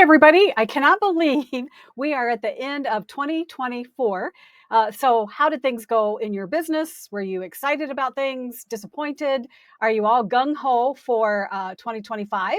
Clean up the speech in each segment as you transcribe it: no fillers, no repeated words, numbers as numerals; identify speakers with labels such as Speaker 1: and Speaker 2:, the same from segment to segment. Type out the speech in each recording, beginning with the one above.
Speaker 1: everybody. I cannot believe we are at the end of 2024. So, how did things go in your business? Were you excited about things? Disappointed? Are you all gung ho for 2025?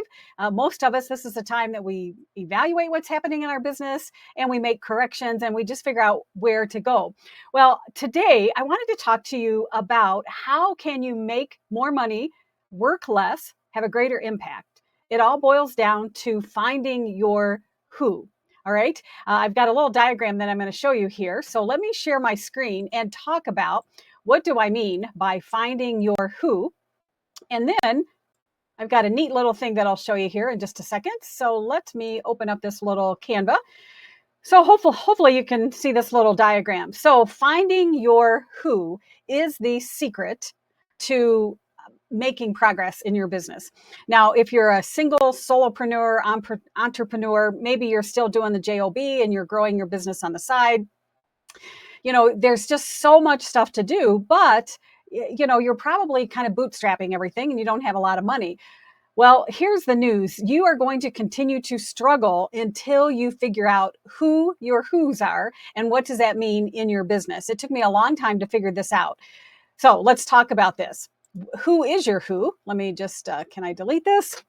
Speaker 1: Most of us, this is the time that we evaluate what's happening in our business and we make corrections and we just figure out where to go. Well, today I wanted to talk to you about how can you make more money, work less, have a greater impact. It all boils down to finding your who. All right. I've got a little diagram that I'm going to show you here. So let me share my screen and talk about what do I mean by finding your who. And then I've got a neat little thing that I'll show you here in just a second. So let me open up this little Canva. So hopefully you can see this little diagram. So finding your who is the secret to making progress in your business. Now, if you're a single solopreneur, entrepreneur, maybe you're still doing the JOB and you're growing your business on the side. There's just so much stuff to do, but you're probably kind of bootstrapping everything and you don't have a lot of money. Well, here's the news. You are going to continue to struggle until you figure out who your who's are and what does that mean in your business. It took me a long time to figure this out. So let's talk about this. Who is your who? Let me just, can I delete this?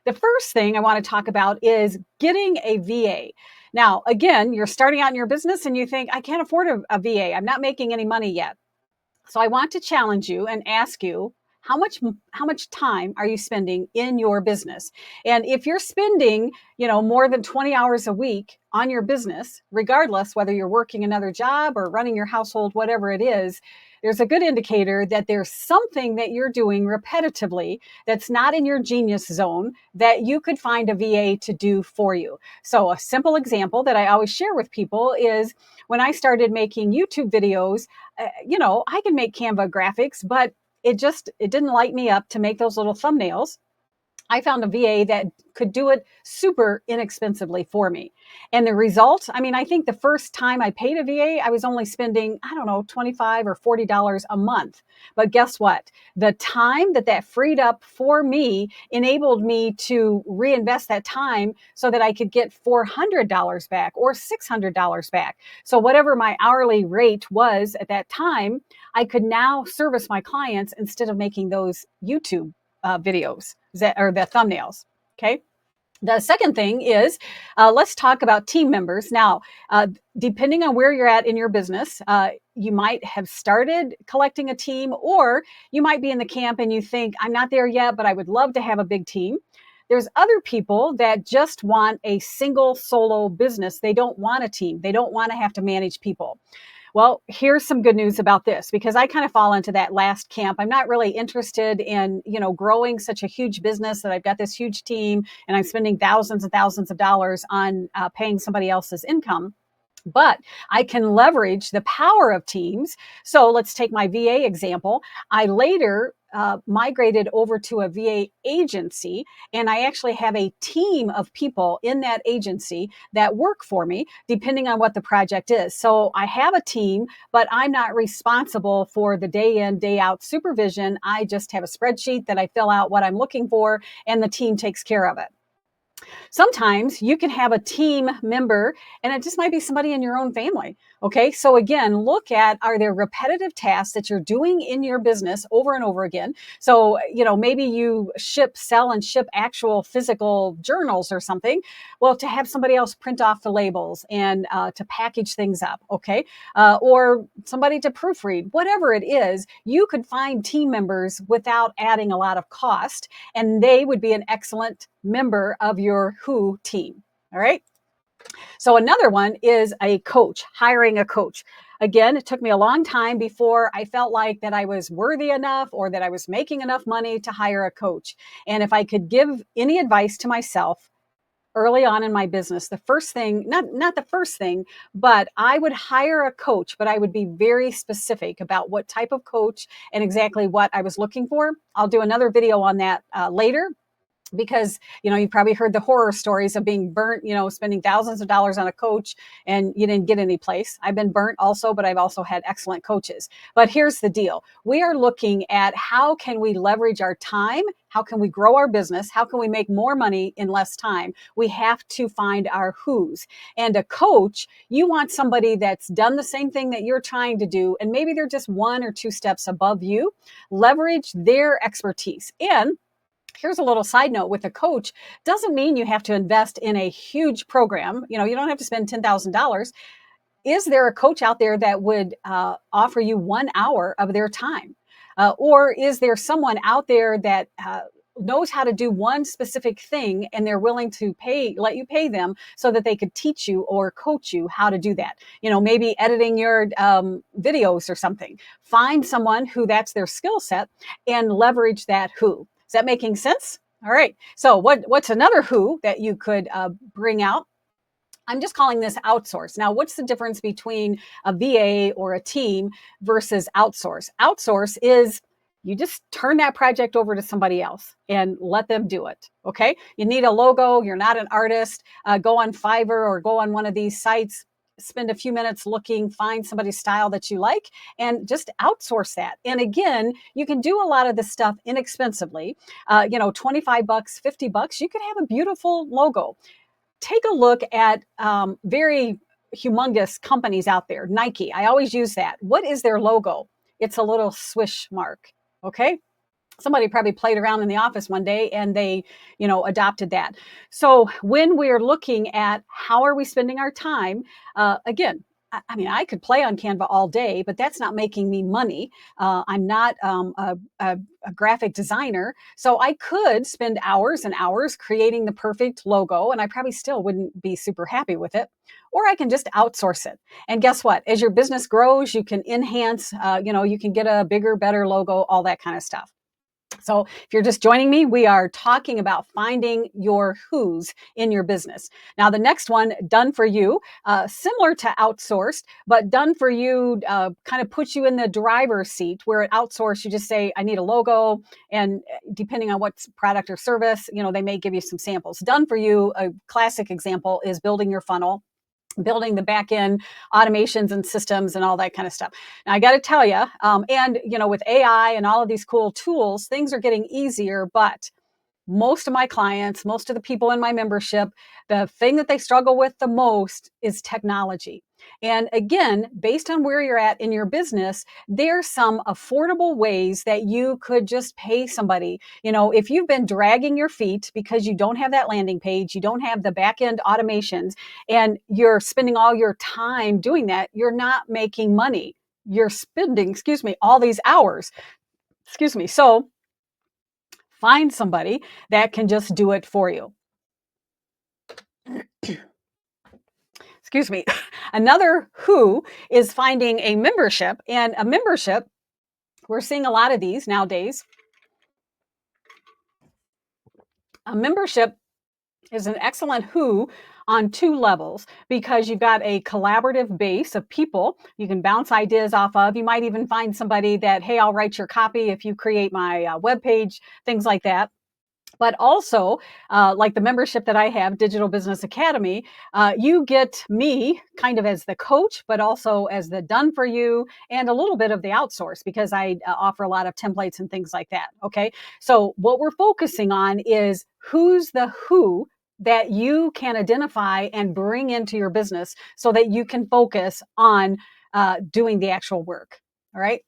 Speaker 1: The first thing I want to talk about is getting a VA. Now, again, you're starting out in your business and you think, I can't afford a VA. I'm not making any money yet. So I want to challenge you and ask you, how much time are you spending in your business? And if you're spending, more than 20 hours a week on your business, regardless whether you're working another job or running your household, whatever it is, there's a good indicator that there's something that you're doing repetitively that's not in your genius zone that you could find a VA to do for you. So a simple example that I always share with people is when I started making YouTube videos, I can make Canva graphics, but it didn't light me up to make those little thumbnails. I found a VA that could do it super inexpensively for me. And the result, I think the first time I paid a VA, I was only spending, $25 or $40 a month. But guess what? The time that freed up for me enabled me to reinvest that time so that I could get $400 back or $600 back. So whatever my hourly rate was at that time, I could now service my clients instead of making those YouTube videos or the thumbnails. Okay. The second thing is, let's talk about team members. Now, depending on where you're at in your business, you might have started collecting a team, or you might be in the camp and you think, I'm not there yet, but I would love to have a big team. There's other people that just want a single solo business. They don't want a team. They don't want to have to manage people. Well, here's some good news about this, because I kind of fall into that last camp. I'm not really interested in, growing such a huge business that I've got this huge team and I'm spending thousands and thousands of dollars on paying somebody else's income. But I can leverage the power of teams. So let's take my VA example. I later migrated over to a VA agency, and I actually have a team of people in that agency that work for me, depending on what the project is. So I have a team, but I'm not responsible for the day in, day out supervision. I just have a spreadsheet that I fill out what I'm looking for, and the team takes care of it. Sometimes you can have a team member and it just might be somebody in your own family. Okay. So again, look at, are there repetitive tasks that you're doing in your business over and over again? So, maybe you sell and ship actual physical journals or something. Well, to have somebody else print off the labels and to package things up. Okay. Or somebody to proofread, whatever it is, you could find team members without adding a lot of cost, and they would be an excellent member of your who team. All right. So another one is a coach, hiring a coach. Again, it took me a long time before I felt like that I was worthy enough or that I was making enough money to hire a coach. And if I could give any advice to myself early on in my business, the first thing, not the first thing, but I would hire a coach, but I would be very specific about what type of coach and exactly what I was looking for. I'll do another video on that later. because you've probably heard the horror stories of being burnt, spending thousands of dollars on a coach and you didn't get any place. I've been burnt also, but I've also had excellent coaches. But here's the deal. We are looking at how can we leverage our time? How can we grow our business? How can we make more money in less time? We have to find our who's. And a coach, you want somebody that's done the same thing that you're trying to do, and maybe they're just 1 or 2 steps above you. Leverage their expertise. And here's a little side note with a coach. Doesn't mean you have to invest in a huge program. You don't have to spend $10,000. Is there a coach out there that would offer you 1 hour of their time? Or is there someone out there that knows how to do one specific thing and they're willing to let you pay them so that they could teach you or coach you how to do that? Maybe editing your videos or something. Find someone who that's their skill set and leverage that who. Is that making sense? All right. So what's another who that you could bring out? I'm just calling this outsource. Now, what's the difference between a VA or a team versus outsource? Outsource is you just turn that project over to somebody else and let them do it. Okay. You need a logo. You're not an artist. Go on Fiverr or go on one of these sites, spend a few minutes looking, find somebody's style that you like, and just outsource that. And again, you can do a lot of this stuff inexpensively. 25 bucks, 50 bucks, you could have a beautiful logo. Take a look at very humongous companies out there. Nike, I always use that. What is their logo? It's a little swish mark. Okay. Somebody probably played around in the office one day and they, adopted that. So when we're looking at how are we spending our time, again, I could play on Canva all day, but that's not making me money. I'm not a graphic designer. So I could spend hours and hours creating the perfect logo, and I probably still wouldn't be super happy with it. Or I can just outsource it. And guess what? As your business grows, you can enhance, you can get a bigger, better logo, all that kind of stuff. So if you're just joining me, we are talking about finding your who's in your business. Now, the next one, done for you, similar to outsourced, but done for you kind of puts you in the driver's seat, where at outsource, you just say, I need a logo. And depending on what product or service, they may give you some samples. Done for you, a classic example is building your funnel, building the back end automations and systems and all that kind of stuff. Now, I got to tell you, with AI and all of these cool tools, things are getting easier, but most of my clients, most of the people in my membership, the thing that they struggle with the most is technology. And again, based on where you're at in your business, there's some affordable ways that you could just pay somebody. If you've been dragging your feet because you don't have that landing page, you don't have the back end automations, and you're spending all your time doing that, you're not making money. You're spending, all these hours. So find somebody that can just do it for you. Excuse me. Another who is finding a membership, and a membership, we're seeing a lot of these nowadays. A membership is an excellent who on 2 levels, because you've got a collaborative base of people you can bounce ideas off of. You might even find somebody that, hey, I'll write your copy if you create my webpage, things like that. But also, like the membership that I have, Digital Business Academy, you get me kind of as the coach, but also as the done for you and a little bit of the outsource, because I offer a lot of templates and things like that. Okay. So what we're focusing on is who's the who that you can identify and bring into your business so that you can focus on doing the actual work. All right.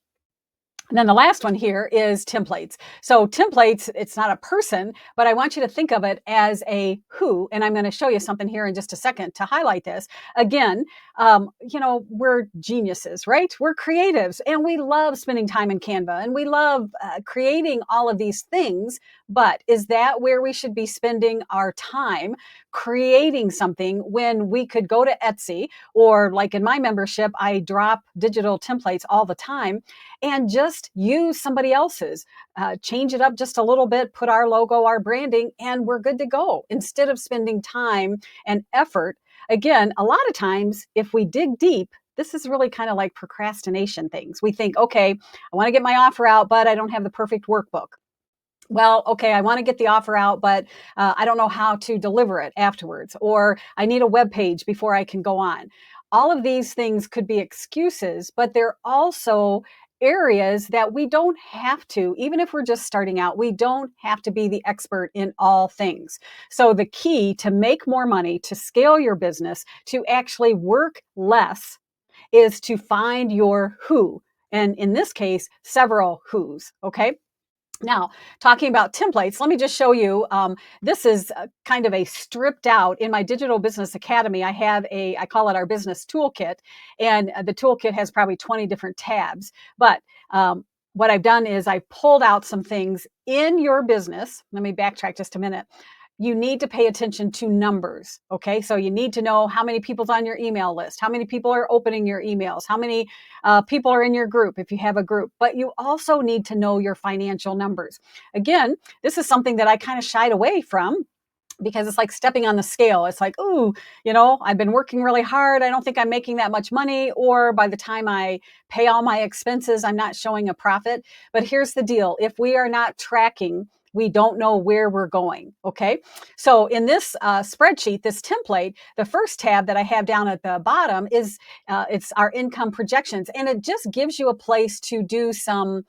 Speaker 1: And then the last one here is templates. So templates, it's not a person, but I want you to think of it as a who. And I'm going to show you something here in just a second to highlight this. Again, we're geniuses, right? We're creatives, and we love spending time in Canva, and we love creating all of these things. But is that where we should be spending our time, creating something, when we could go to Etsy, or like in my membership, I drop digital templates all the time, and just use somebody else's, change it up just a little bit, put our logo, our branding, and we're good to go, instead of spending time and effort. Again, a lot of times, if we dig deep, this is really kind of like procrastination things. We think, okay, I want to get my offer out, but I don't have the perfect workbook. Well, okay, I want to get the offer out, but I don't know how to deliver it afterwards, or I need a web page before I can go on. All of these things could be excuses, but they're also areas that we don't have to, even if we're just starting out, we don't have to be the expert in all things. So, the key to make more money, to scale your business, to actually work less is to find your who. And in this case, several who's. Okay. Now, talking about templates, let me just show you. This is kind of a stripped out in my Digital Business Academy. I call it our business toolkit, and the toolkit has probably 20 different tabs. But what I've done is I pulled out some things in your business. Let me backtrack just a minute. You need to pay attention to numbers. Okay. So you need to know how many people's on your email list, how many people are opening your emails, how many people are in your group if you have a group, but you also need to know your financial numbers. Again, this is something that I kind of shied away from because it's like stepping on the scale. It's like, ooh, I've been working really hard. I don't think I'm making that much money. Or by the time I pay all my expenses, I'm not showing a profit. But here's the deal. If we are not tracking, we don't know where we're going. Okay. So in this spreadsheet, this template, the first tab that I have down at the bottom is it's our income projections. And it just gives you a place to do some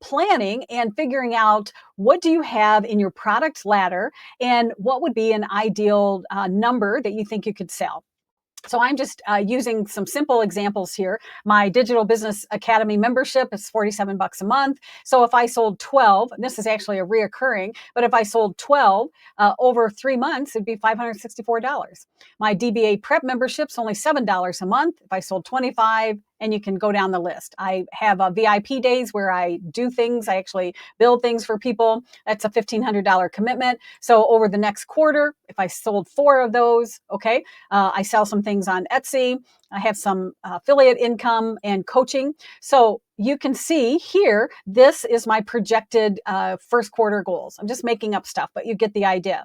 Speaker 1: planning and figuring out what do you have in your product ladder and what would be an ideal number that you think you could sell. So I'm just using some simple examples here. My Digital Business Academy membership is 47 bucks a month. So if I sold 12, and this is actually a reoccurring, but if I sold 12 over 3 months, it'd be $564. My DBA prep membership's only $7 a month. If I sold 25, and you can go down the list. I have VIP days where I do things. I actually build things for people. That's a $1,500 commitment. So over the next quarter, if I sold 4 of those, okay, I sell some things on Etsy. I have some affiliate income and coaching. So you can see here, this is my projected first quarter goals. I'm just making up stuff, but you get the idea.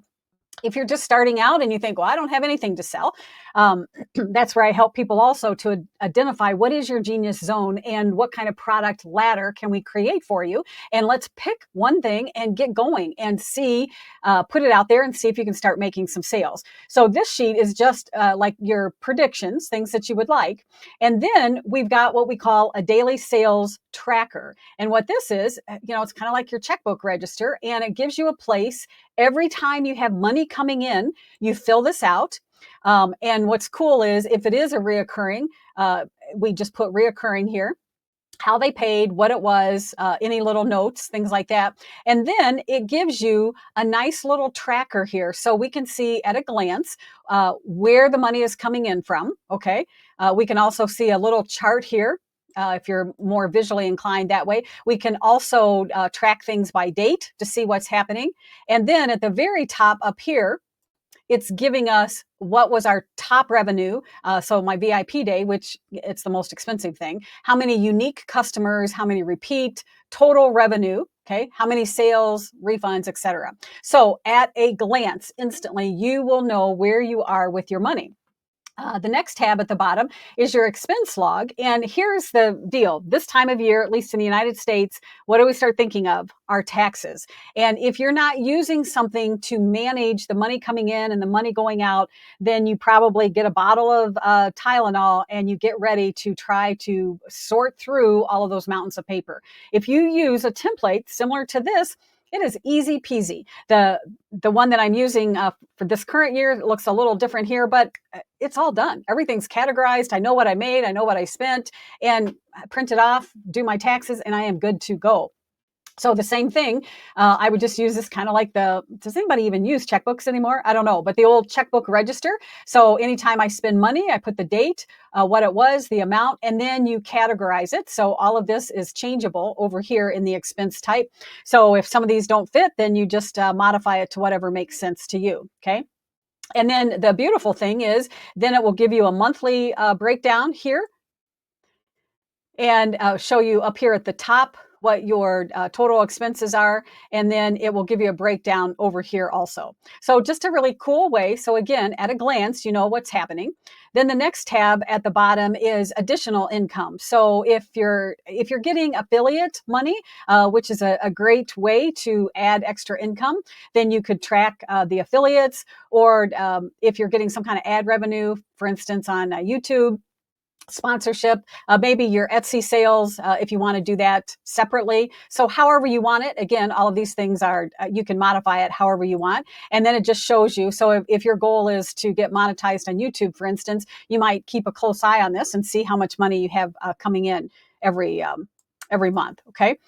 Speaker 1: If you're just starting out and you think, well, I don't have anything to sell, that's where I help people also to identify what is your genius zone and what kind of product ladder can we create for you. And let's pick one thing and get going and see, put it out there and see if you can start making some sales. So this sheet is just like your predictions, things that you would like. And then we've got what we call a daily sales tracker. And what this is, it's kind of like your checkbook register, and it gives you a place every time you have money coming in, you fill this out. And what's cool is if it is a reoccurring, we just put reoccurring here, how they paid, what it was, any little notes, things like that. And then it gives you a nice little tracker here. So we can see at a glance where the money is coming in from. Okay. We can also see a little chart here. If you're more visually inclined that way, we can also track things by date to see what's happening. And then at the very top up here, it's giving us what was our top revenue. So my VIP day, which it's the most expensive thing, how many unique customers, how many repeat, total revenue, okay, how many sales, refunds, etc. So at a glance, instantly, you will know where you are with your money. The next tab at the bottom is your expense log. And here's the deal. This time of year, at least in the United States, what do we start thinking of? Our taxes. And if you're not using something to manage the money coming in and the money going out, then you probably get a bottle of Tylenol and you get ready to try to sort through all of those mountains of paper. If you use a template similar to this, it is easy peasy. The one that I'm using for this current year looks a little different here, but it's all done. Everything's categorized. I know what I made. I know what I spent, and I print it off, do my taxes, and I am good to go. So the same thing, I would just use this kind of like does anybody even use checkbooks anymore? I don't know, but the old checkbook register. So anytime I spend money, I put the date, what it was, the amount, and then you categorize it. So all of this is changeable over here in the expense type. So if some of these don't fit, then you just modify it to whatever makes sense to you, okay? And then the beautiful thing is, then it will give you a monthly breakdown here and show you up here at the top what your total expenses are, and then it will give you a breakdown over here also. So just a really cool way. So again, at a glance, you know what's happening. Then the next tab at the bottom is additional income. So if you're getting affiliate money, which is a great way to add extra income, then you could track the affiliates, or if you're getting some kind of ad revenue, for instance, on YouTube, sponsorship, maybe your Etsy sales, if you want to do that separately. So however you want it, again, all of these things are, you can modify it however you want. And then it just shows you. So if your goal is to get monetized on YouTube, for instance, you might keep a close eye on this and see how much money you have coming in every month. Okay.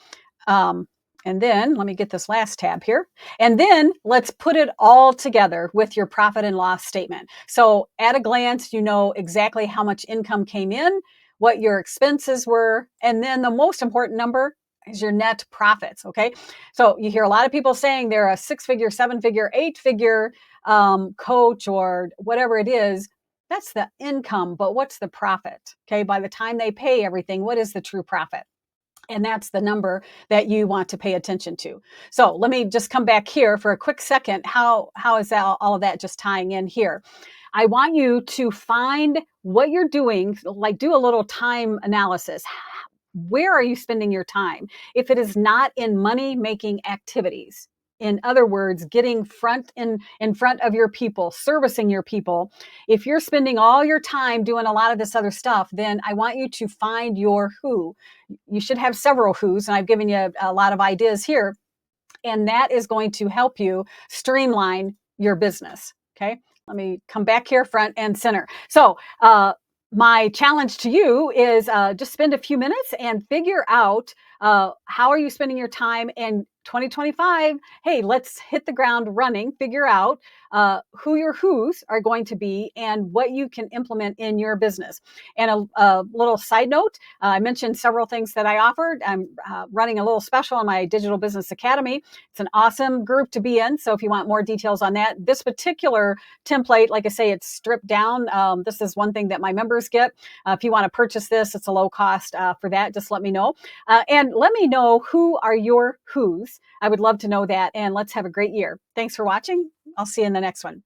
Speaker 1: Um, and then let me get this last tab here. And then let's put it all together with your profit and loss statement. So at a glance, you know exactly how much income came in, what your expenses were, and then the most important number is your net profits. Okay. So you hear a lot of people saying they're a 6-figure, 7-figure, 8-figure coach or whatever it is. That's the income, but what's the profit? Okay. By the time they pay everything, what is the true profit? And that's the number that you want to pay attention to. So let me just come back here for a quick second. How is that, all of that just tying in here? I want you to find what you're doing, like do a little time analysis. Where are you spending your time? If it is not in money making activities, in other words, getting in front of your people, servicing your people, if you're spending all your time doing a lot of this other stuff, then I want you to find your who. You should have several who's, and I've given you a lot of ideas here, and that is going to help you streamline your business. Okay. Let me come back here front and center. So, my challenge to you is just spend a few minutes and figure out how are you spending your time in 2025. Hey, let's hit the ground running. Figure out who your who's are going to be and what you can implement in your business. And a little side note, I mentioned several things that I offered. I'm running a little special on my Digital Business Academy. It's an awesome group to be in. So if you want more details on that, this particular template, like I say, it's stripped down. This is one thing that my members get. If you want to purchase this, it's a low cost for that. Just let me know. And let me know who are your who's. I would love to know that. And let's have a great year. Thanks for watching. I'll see you in the next one.